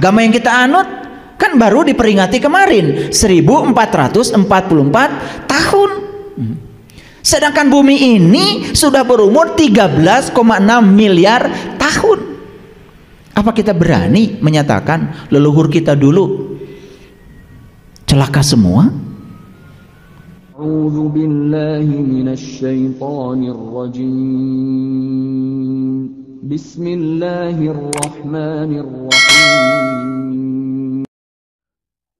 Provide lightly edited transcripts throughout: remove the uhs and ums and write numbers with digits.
Agama yang kita anut kan baru diperingati kemarin 1444 tahun. Sedangkan bumi ini sudah berumur 13,6 miliar tahun. Apa kita berani menyatakan leluhur kita dulu celaka semua? A'udzu billahi minasy syaithanir rajim. Bismillahirrahmanirrahim.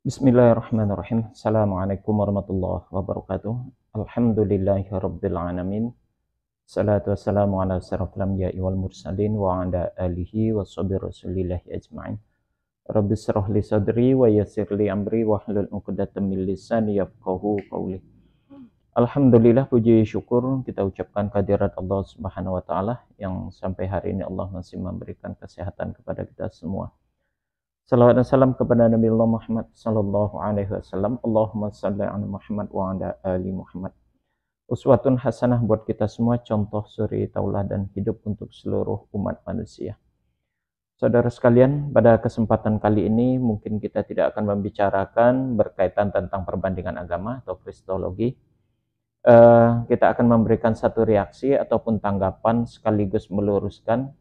Bismillahirrahmanirrahim. Assalamualaikum warahmatullahi wabarakatuh. Alhamdulillahirabbil alamin. Salatu wassalamu ala asyrafil anbiya'i wal mursalin wa ala alihi washabihi rasulillahi ajma'in. Rabbi shrah li sadri wa yassir li amri wahlul 'uqdatam min lisani yafqahu qawli. Alhamdulillah, puji syukur kita ucapkan kehadirat Allah Subhanahu wa taala yang sampai hari ini Allah masih memberikan kesehatan kepada kita semua. Salawat dan salam kepada Nabi Allah Muhammad sallallahu alaihi wasallam. Allahumma shalli ala Muhammad wa ala ali Muhammad. Uswatun hasanah buat kita semua, contoh suri tauladan hidup untuk seluruh umat manusia. Saudara sekalian, pada kesempatan kali ini mungkin kita tidak akan membicarakan berkaitan tentang perbandingan agama atau kristologi. Kita akan memberikan satu reaksi ataupun tanggapan sekaligus meluruskan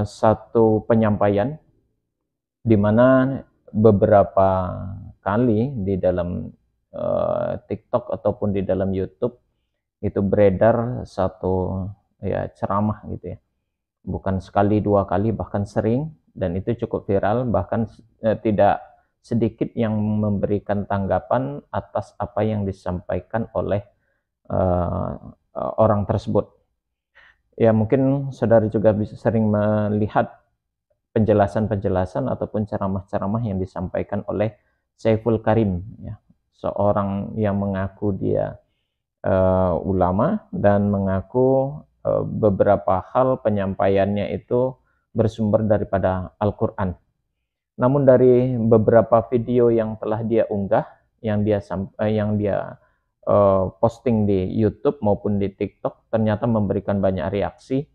satu penyampaian di mana beberapa kali di dalam TikTok ataupun di dalam YouTube itu beredar satu ceramah gitu ya, bukan sekali dua kali bahkan sering, dan itu cukup viral, bahkan tidak sedikit yang memberikan tanggapan atas apa yang disampaikan oleh orang tersebut. Ya, mungkin saudara juga bisa sering melihat penjelasan-penjelasan ataupun ceramah-ceramah yang disampaikan oleh Saiful Karim, ya, seorang yang mengaku dia ulama dan mengaku beberapa hal penyampaiannya itu bersumber daripada Al-Quran. Namun dari beberapa video yang telah dia unggah, yang dia posting di YouTube maupun di TikTok, ternyata memberikan banyak reaksi.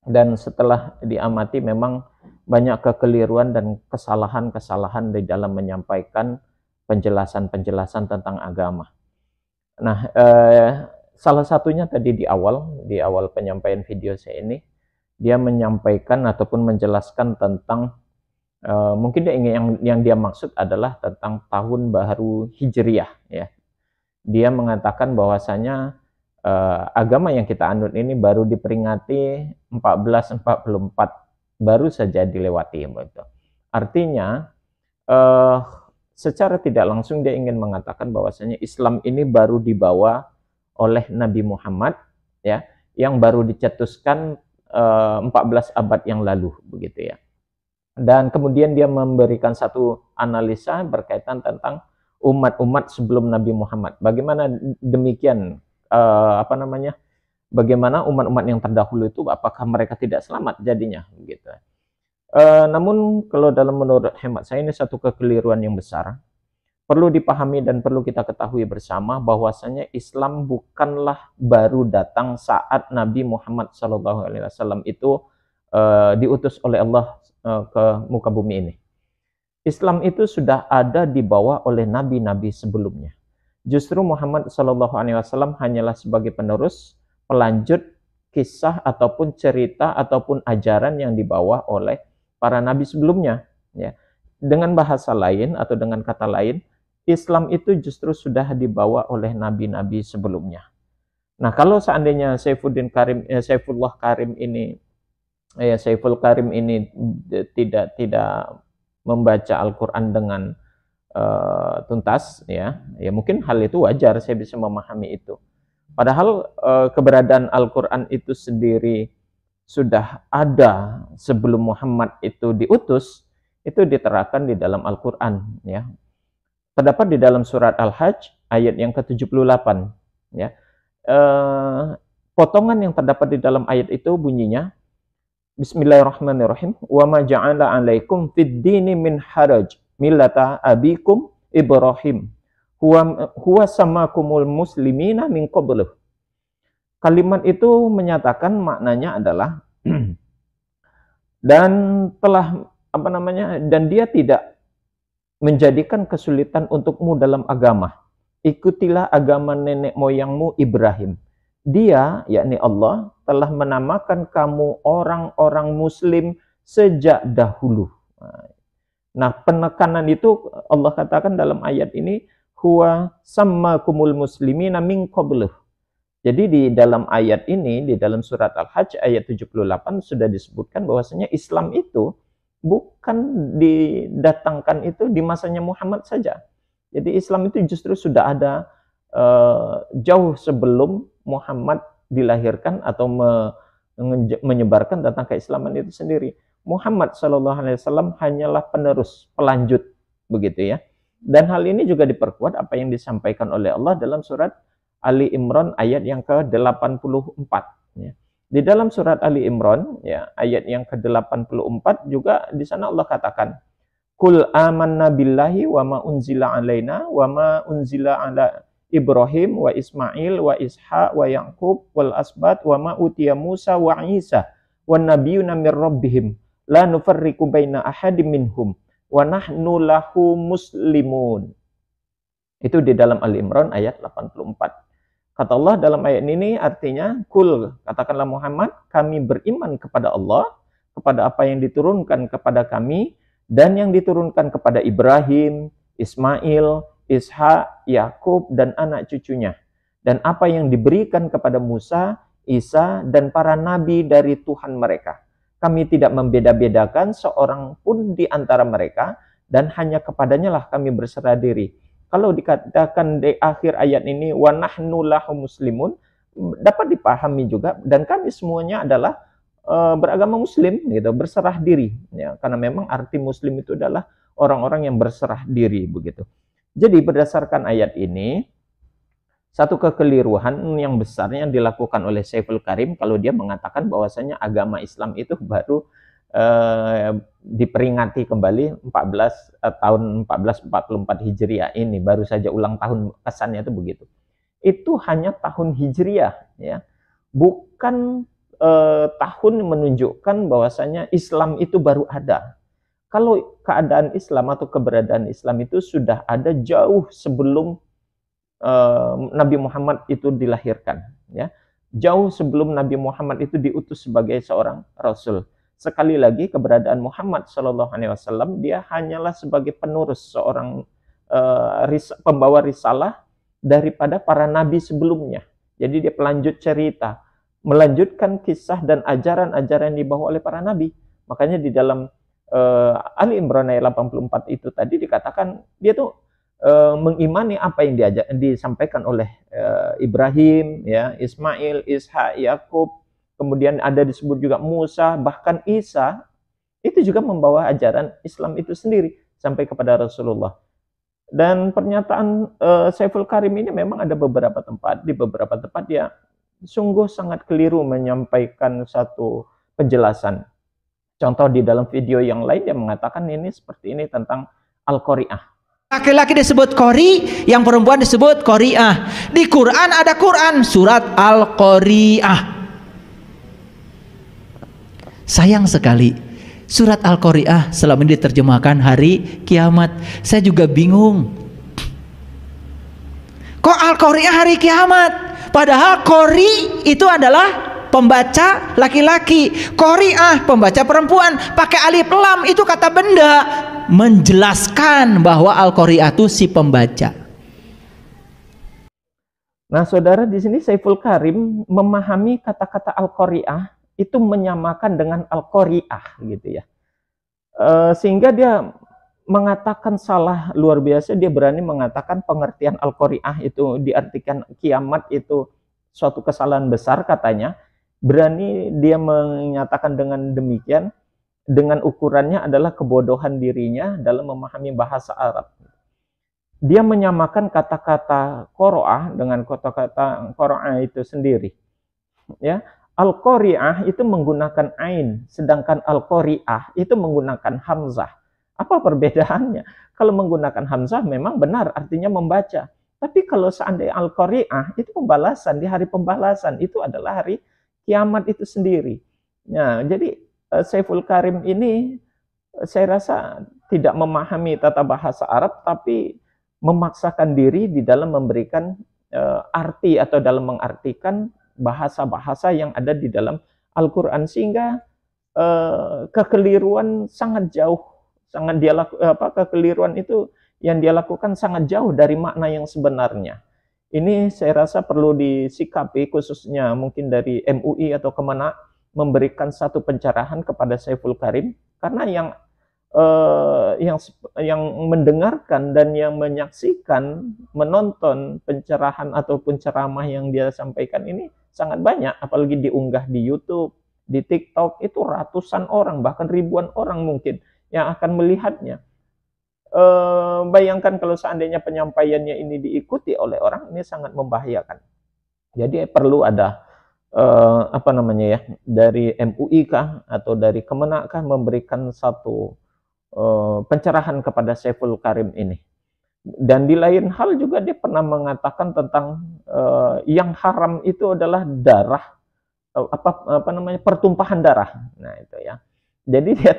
Dan setelah diamati memang banyak kekeliruan dan kesalahan-kesalahan di dalam menyampaikan penjelasan-penjelasan tentang agama. Nah, salah satunya tadi di awal penyampaian video saya ini, dia menyampaikan ataupun menjelaskan tentang mungkin yang dia maksud adalah tentang tahun baru Hijriah, ya. Dia mengatakan bahwasanya agama yang kita anut ini baru diperingati 1444, baru saja dilewati, begitu. Artinya secara tidak langsung dia ingin mengatakan bahwasanya Islam ini baru dibawa oleh Nabi Muhammad, ya, yang baru dicetuskan 14 abad yang lalu, begitu ya. Dan kemudian dia memberikan satu analisa berkaitan tentang umat-umat sebelum Nabi Muhammad. Bagaimana demikian bagaimana umat-umat yang terdahulu itu, apakah mereka tidak selamat jadinya, begitu. Namun kalau menurut hemat saya ini satu kekeliruan yang besar. Perlu dipahami dan perlu kita ketahui bersama bahwasanya Islam bukanlah baru datang saat Nabi Muhammad SAW itu diutus oleh Allah ke muka bumi ini. Islam itu sudah ada dibawa oleh nabi-nabi sebelumnya. Justru Muhammad SAW hanyalah sebagai penerus, pelanjut kisah ataupun cerita ataupun ajaran yang dibawa oleh para nabi sebelumnya, ya. Dengan bahasa lain atau dengan kata lain, Islam itu justru sudah dibawa oleh nabi-nabi sebelumnya. Nah, kalau seandainya Saiful Karim ini tidak membaca Al-Quran dengan tuntas, ya mungkin hal itu wajar, saya bisa memahami itu. Padahal keberadaan Al-Quran itu sendiri sudah ada sebelum Muhammad itu diutus, itu diterangkan di dalam Al-Quran, ya. Terdapat di dalam surat Al-Hajj ayat yang ke-78, ya. Potongan yang terdapat di dalam ayat itu bunyinya, Bismillahirrahmanirrahim. Wa ma ja'ala 'alaikum fid dini min haraj millata abikum Ibrahim. Huwa samakumul muslimina min qablu. Kalimat itu menyatakan maknanya adalah dan telah apa namanya, dan dia tidak menjadikan kesulitan untukmu dalam agama. Ikutilah agama nenek moyangmu Ibrahim. Dia, yakni Allah, telah menamakan kamu orang-orang muslim sejak dahulu. Nah, penekanan itu Allah katakan dalam ayat ini, huwa sammakumul muslimina min qabluh. Jadi di dalam ayat ini, di dalam surat Al-Hajj ayat 78 sudah disebutkan bahwasanya Islam itu bukan didatangkan itu di masanya Muhammad saja. Jadi Islam itu justru sudah ada jauh sebelum Muhammad dilahirkan atau menyebarkan tentang keislaman itu sendiri. Muhammad SAW hanyalah penerus, pelanjut, begitu ya. Dan hal ini juga diperkuat apa yang disampaikan oleh Allah dalam surat Ali Imran ayat yang ke-84. Ya. Di dalam surat Ali Imran, ya, ayat yang ke-84 juga di sana Allah katakan, Qul amanna billahi wa ma unzila alaina wa ma unzila ala Ibrahim wa Ismail wa Ishaq wa Yaqub wal asbat wa ma utiya Musa wa Isa wa nabiyuna mir rabbihim la nufarriqu baina ahadim minhum wa nahnu lahu muslimun. Itu di dalam Ali Imran ayat 84. Kata Allah dalam ayat ini artinya, Kul, katakanlah Muhammad, kami beriman kepada Allah, kepada apa yang diturunkan kepada kami, dan yang diturunkan kepada Ibrahim, Ismail, Ishak, Yakub, dan anak cucunya. Dan apa yang diberikan kepada Musa, Isa, dan para nabi dari Tuhan mereka. Kami tidak membeda-bedakan seorang pun di antara mereka, dan hanya kepadanya lah kami berserah diri. Kalau dikatakan di akhir ayat ini wa nahnu lahu muslimun, dapat dipahami juga, dan kami semuanya adalah beragama muslim gitu, berserah diri ya, karena memang arti muslim itu adalah orang-orang yang berserah diri begitu. Jadi berdasarkan ayat ini, satu kekeliruan yang besar yang dilakukan oleh Saiful Karim kalau dia mengatakan bahwasanya agama Islam itu baru diperingati kembali tahun 1444 Hijriah ini, baru saja ulang tahun, kesannya itu begitu. Itu hanya tahun Hijriah ya, bukan tahun menunjukkan bahwasanya Islam itu baru ada. Kalau keadaan Islam atau keberadaan Islam itu sudah ada jauh sebelum Nabi Muhammad itu dilahirkan ya, jauh sebelum Nabi Muhammad itu diutus sebagai seorang rasul. Sekali lagi, keberadaan Muhammad SAW, dia hanyalah sebagai penerus, seorang pembawa risalah daripada para nabi sebelumnya. Jadi dia pelanjut cerita, melanjutkan kisah dan ajaran-ajaran yang dibawa oleh para nabi. Makanya di dalam Ali Imran ayat 84 itu tadi dikatakan, dia tuh mengimani apa yang disampaikan oleh Ibrahim, ya, Ismail, Ishak, Yakub, kemudian ada disebut juga Musa, bahkan Isa, itu juga membawa ajaran Islam itu sendiri sampai kepada Rasulullah. Dan pernyataan Saiful Karim ini memang ada beberapa tempat, di beberapa tempat dia sungguh sangat keliru menyampaikan satu penjelasan. Contoh di dalam video yang lain dia mengatakan ini seperti ini tentang Al-Qari'ah. Laki-laki disebut Qari, yang perempuan disebut Qari'ah. Di Quran ada Quran, surat Al-Qari'ah. Sayang sekali, surat Al-Qari'ah selama ini diterjemahkan hari kiamat. Saya juga bingung. Kok Al-Qari'ah hari kiamat? Padahal Qari itu adalah pembaca laki-laki, Qari'ah pembaca perempuan. Pakai alif lam itu kata benda, menjelaskan bahwa Al-Qari'ah itu si pembaca. Nah, saudara, di sini Saiful Karim memahami kata-kata Al-Qari'ah itu menyamakan dengan Al-Qari'ah gitu ya. Sehingga dia mengatakan salah luar biasa, dia berani mengatakan pengertian Al-Qari'ah itu diartikan kiamat itu suatu kesalahan besar katanya. Berani dia menyatakan dengan demikian, dengan ukurannya adalah kebodohan dirinya dalam memahami bahasa Arab. Dia menyamakan kata-kata Qur'ah dengan kata-kata Qur'ah itu sendiri. Ya, Al-Qari'ah itu menggunakan ain, sedangkan Al-Qari'ah itu menggunakan hamzah. Apa perbedaannya? Kalau menggunakan hamzah memang benar artinya membaca. Tapi kalau seandainya Al-Qari'ah itu pembalasan, di hari pembalasan itu adalah hari kiamat itu sendiri. Nah, jadi Saiful Karim ini saya rasa tidak memahami tata bahasa Arab, tapi memaksakan diri di dalam memberikan arti atau dalam mengartikan bahasa-bahasa yang ada di dalam Al-Quran, sehingga kekeliruan sangat jauh, kekeliruan itu yang dia lakukan sangat jauh dari makna yang sebenarnya. Ini saya rasa perlu disikapi, khususnya mungkin dari MUI atau Kemenak, memberikan satu pencerahan kepada Saiful Karim, karena yang mendengarkan dan yang menyaksikan, menonton pencerahan ataupun ceramah yang dia sampaikan ini sangat banyak, apalagi diunggah di YouTube, di TikTok, itu ratusan orang, bahkan ribuan orang mungkin yang akan melihatnya. Bayangkan kalau seandainya penyampaiannya ini diikuti oleh orang, ini sangat membahayakan. Jadi perlu ada dari MUI kah atau dari Kemenak kah memberikan satu pencerahan kepada Saiful Karim ini. Dan di lain hal juga dia pernah mengatakan tentang yang haram itu adalah darah, pertumpahan darah. Nah itu ya. Jadi dia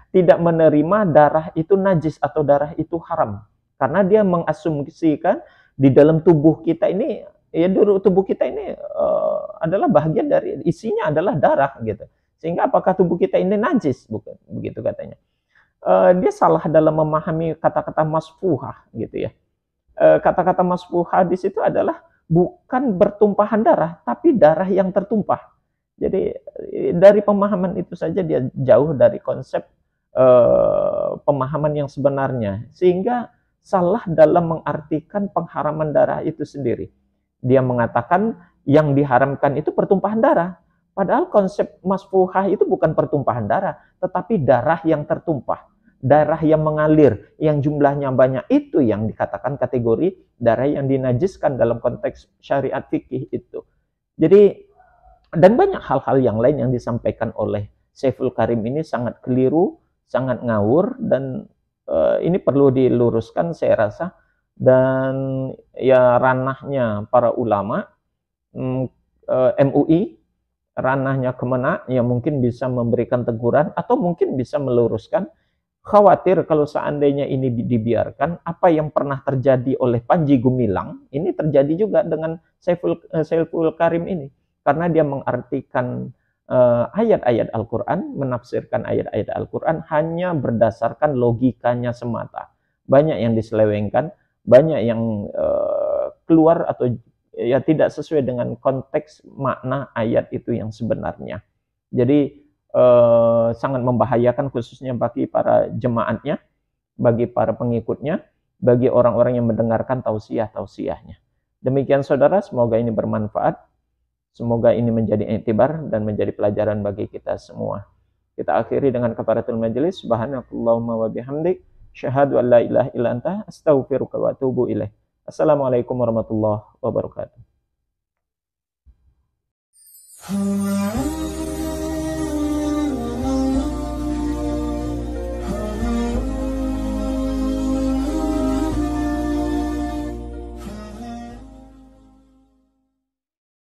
tidak menerima darah itu najis atau darah itu haram, karena dia mengasumsikan di dalam tubuh kita ini, ya tubuh kita ini adalah bagian dari isinya adalah darah gitu. Sehingga apakah tubuh kita ini najis? Bukan begitu katanya. Dia salah dalam memahami kata-kata masfuhah gitu ya. Kata-kata masfuhah di situ adalah bukan bertumpahan darah, tapi darah yang tertumpah. Jadi dari pemahaman itu saja dia jauh dari konsep pemahaman yang sebenarnya, sehingga salah dalam mengartikan pengharaman darah itu sendiri. Dia mengatakan yang diharamkan itu pertumpahan darah, padahal konsep masfuhah itu bukan pertumpahan darah, tetapi darah yang tertumpah, darah yang mengalir, yang jumlahnya banyak, itu yang dikatakan kategori darah yang dinajiskan dalam konteks syariat fikih itu. Jadi, dan banyak hal-hal yang lain yang disampaikan oleh Saiful Karim ini sangat keliru, sangat ngawur, dan ini perlu diluruskan saya rasa. Dan ya ranahnya para ulama, MUI, ranahnya Kemenak, yang mungkin bisa memberikan teguran atau mungkin bisa meluruskan. Khawatir kalau seandainya ini dibiarkan, apa yang pernah terjadi oleh Panji Gumilang, ini terjadi juga dengan Saiful Karim ini. Karena dia mengartikan ayat-ayat Al-Quran, menafsirkan ayat-ayat Al-Quran hanya berdasarkan logikanya semata. Banyak yang diselewengkan, banyak yang keluar atau ya tidak sesuai dengan konteks makna ayat itu yang sebenarnya. Jadi sangat membahayakan, khususnya bagi para jemaatnya, bagi para pengikutnya, bagi orang-orang yang mendengarkan tausiah-tausiahnya. Demikian saudara, semoga ini bermanfaat. Semoga ini menjadi iktibar dan menjadi pelajaran bagi kita semua. Kita akhiri dengan kafaratul majelis. Subhanakallahumma wa bihamdik, syahadu an la ilaha illa anta, astaghfiruka wa atubu ilaih. Assalamualaikum warahmatullahi wabarakatuh.